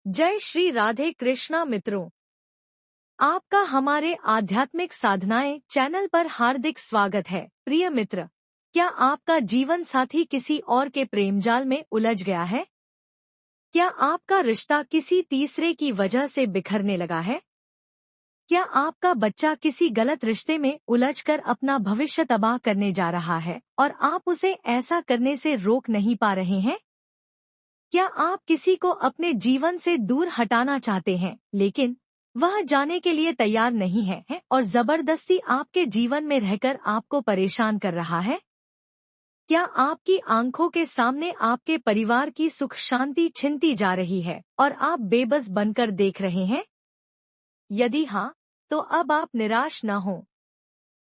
जय श्री राधे कृष्णा मित्रों, आपका हमारे आध्यात्मिक साधनाएं चैनल पर हार्दिक स्वागत है। प्रिय मित्र, क्या आपका जीवन साथी किसी और के प्रेम जाल में उलझ गया है? क्या आपका रिश्ता किसी तीसरे की वजह से बिखरने लगा है? क्या आपका बच्चा किसी गलत रिश्ते में उलझकर अपना भविष्य तबाह करने जा रहा है और आप उसे ऐसा करने से रोक नहीं पा रहे हैं? क्या आप किसी को अपने जीवन से दूर हटाना चाहते हैं, लेकिन वह जाने के लिए तैयार नहीं है और जबरदस्ती आपके जीवन में रहकर आपको परेशान कर रहा है? क्या आपकी आंखों के सामने आपके परिवार की सुख शांति छिनती जा रही है और आप बेबस बनकर देख रहे हैं? यदि हाँ, तो अब आप निराश न हो,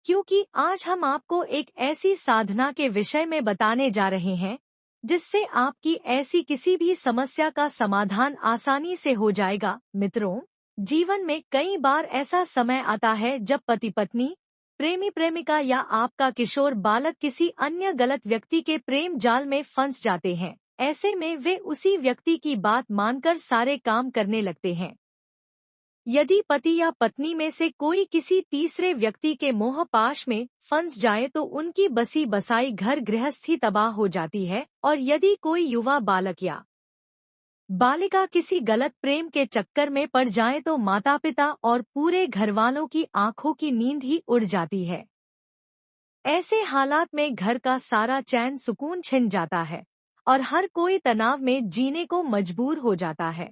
क्योंकि आज हम आपको एक ऐसी साधना के विषय में बताने जा रहे हैं जिससे आपकी ऐसी किसी भी समस्या का समाधान आसानी से हो जाएगा। मित्रों, जीवन में कई बार ऐसा समय आता है जब पति पत्नी, प्रेमी प्रेमिका या आपका किशोर बालक किसी अन्य गलत व्यक्ति के प्रेम जाल में फंस जाते हैं। ऐसे में वे उसी व्यक्ति की बात मानकर सारे काम करने लगते हैं। यदि पति या पत्नी में से कोई किसी तीसरे व्यक्ति के मोह पाश में फंस जाए तो उनकी बसी बसाई घर गृहस्थी तबाह हो जाती है, और यदि कोई युवा बालक या बालिका किसी गलत प्रेम के चक्कर में पड़ जाए तो माता पिता और पूरे घरवालों की आंखों की नींद ही उड़ जाती है। ऐसे हालात में घर का सारा चैन सुकून छिन जाता है और हर कोई तनाव में जीने को मजबूर हो जाता है।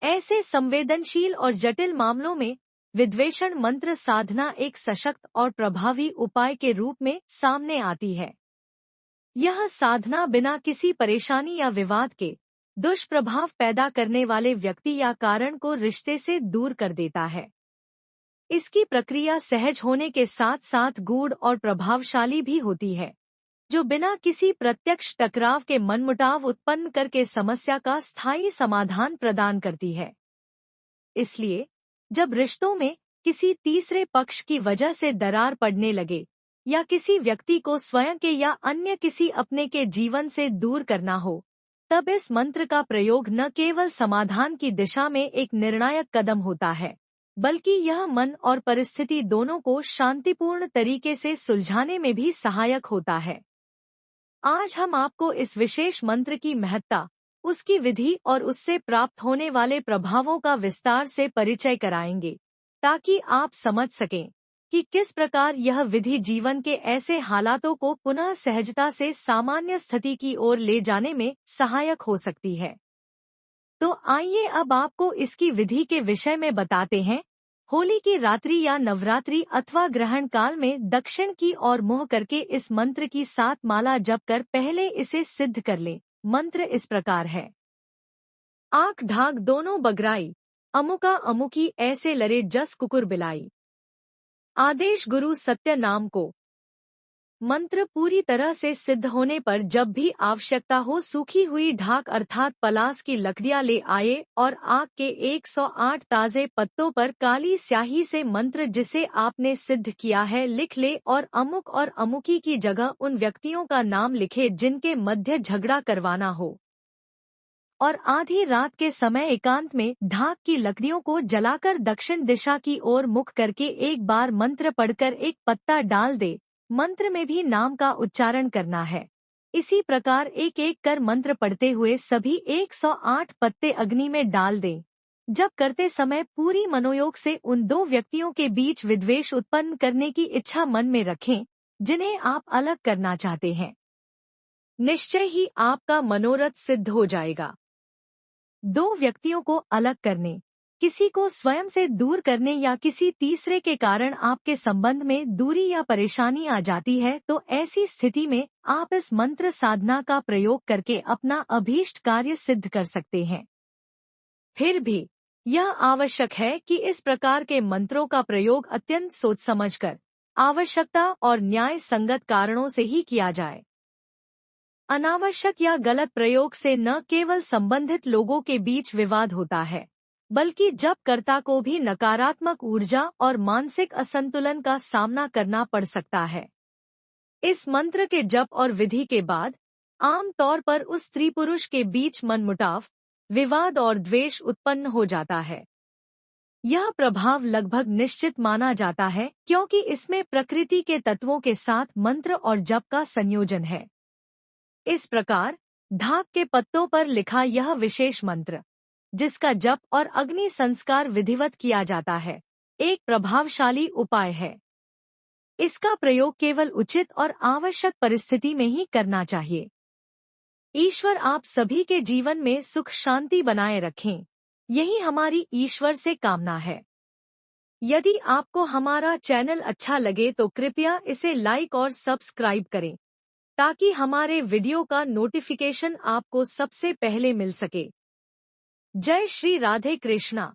ऐसे संवेदनशील और जटिल मामलों में विद्वेषण मंत्र साधना एक सशक्त और प्रभावी उपाय के रूप में सामने आती है। यह साधना बिना किसी परेशानी या विवाद के दुष्प्रभाव पैदा करने वाले व्यक्ति या कारण को रिश्ते से दूर कर देता है। इसकी प्रक्रिया सहज होने के साथ साथ गूढ़ और प्रभावशाली भी होती है, जो बिना किसी प्रत्यक्ष टकराव के मनमुटाव उत्पन्न करके समस्या का स्थायी समाधान प्रदान करती है। इसलिए जब रिश्तों में किसी तीसरे पक्ष की वजह से दरार पड़ने लगे या किसी व्यक्ति को स्वयं के या अन्य किसी अपने के जीवन से दूर करना हो, तब इस मंत्र का प्रयोग न केवल समाधान की दिशा में एक निर्णायक कदम होता है, बल्कि यह मन और परिस्थिति दोनों को शांतिपूर्ण तरीके से सुलझाने में भी सहायक होता है। आज हम आपको इस विशेष मंत्र की महत्ता, उसकी विधि और उससे प्राप्त होने वाले प्रभावों का विस्तार से परिचय कराएंगे, ताकि आप समझ सकें कि किस प्रकार यह विधि जीवन के ऐसे हालातों को पुनः सहजता से सामान्य स्थिति की ओर ले जाने में सहायक हो सकती है। तो आइए अब आपको इसकी विधि के विषय में बताते हैं। होली की रात्रि या नवरात्रि अथवा ग्रहण काल में दक्षिण की ओर मुँह करके इस मंत्र की 7 माला जप कर पहले इसे सिद्ध कर लें। मंत्र इस प्रकार है। आँख ढाक दोनों बगराई, अमुका अमुकी ऐसे लरे जस कुकुर बिलाई। आदेश गुरु सत्य नाम को। मंत्र पूरी तरह से सिद्ध होने पर जब भी आवश्यकता हो सूखी हुई ढाक अर्थात पलास की लकड़ियां ले आए और आग के 108 ताजे पत्तों पर काली स्याही से मंत्र जिसे आपने सिद्ध किया है लिख ले और अमुक और अमुकी की जगह उन व्यक्तियों का नाम लिखे जिनके मध्य झगड़ा करवाना हो, और आधी रात के समय एकांत में ढाक की लकड़ियों को जलाकर दक्षिण दिशा की ओर मुख करके एक बार मंत्र पढ़कर एक पत्ता डाल दे। मंत्र में भी नाम का उच्चारण करना है। इसी प्रकार एक एक कर मंत्र पढ़ते हुए सभी 108 पत्ते अग्नि में डाल दें। जब करते समय पूरी मनोयोग से उन दो व्यक्तियों के बीच विद्वेष उत्पन्न करने की इच्छा मन में रखें जिन्हें आप अलग करना चाहते हैं। निश्चय ही आपका मनोरथ सिद्ध हो जाएगा। दो व्यक्तियों को अलग करने, किसी को स्वयं से दूर करने या किसी तीसरे के कारण आपके संबंध में दूरी या परेशानी आ जाती है, तो ऐसी स्थिति में आप इस मंत्र साधना का प्रयोग करके अपना अभीष्ट कार्य सिद्ध कर सकते हैं। फिर भी यह आवश्यक है कि इस प्रकार के मंत्रों का प्रयोग अत्यंत सोच समझकर, आवश्यकता और न्याय संगत कारणों से ही किया जाए। अनावश्यक या गलत प्रयोग से न केवल संबंधित लोगों के बीच विवाद होता है, बल्कि जब कर्ता को भी नकारात्मक ऊर्जा और मानसिक असंतुलन का सामना करना पड़ सकता है। इस मंत्र के जप और विधि के बाद आम तौर पर उस स्त्री पुरुष के बीच मनमुटाव, विवाद और द्वेष उत्पन्न हो जाता है। यह प्रभाव लगभग निश्चित माना जाता है क्योंकि इसमें प्रकृति के तत्वों के साथ मंत्र और जप का संयोजन है। इस प्रकार ढाक के पत्तों पर लिखा यह विशेष मंत्र, जिसका जप और अग्नि संस्कार विधिवत किया जाता है, एक प्रभावशाली उपाय है। इसका प्रयोग केवल उचित और आवश्यक परिस्थिति में ही करना चाहिए। ईश्वर आप सभी के जीवन में सुख शांति बनाए रखें, यही हमारी ईश्वर से कामना है। यदि आपको हमारा चैनल अच्छा लगे तो कृपया इसे लाइक और सब्सक्राइब करें, ताकि हमारे वीडियो का नोटिफिकेशन आपको सबसे पहले मिल सके। जय श्री राधे कृष्णा।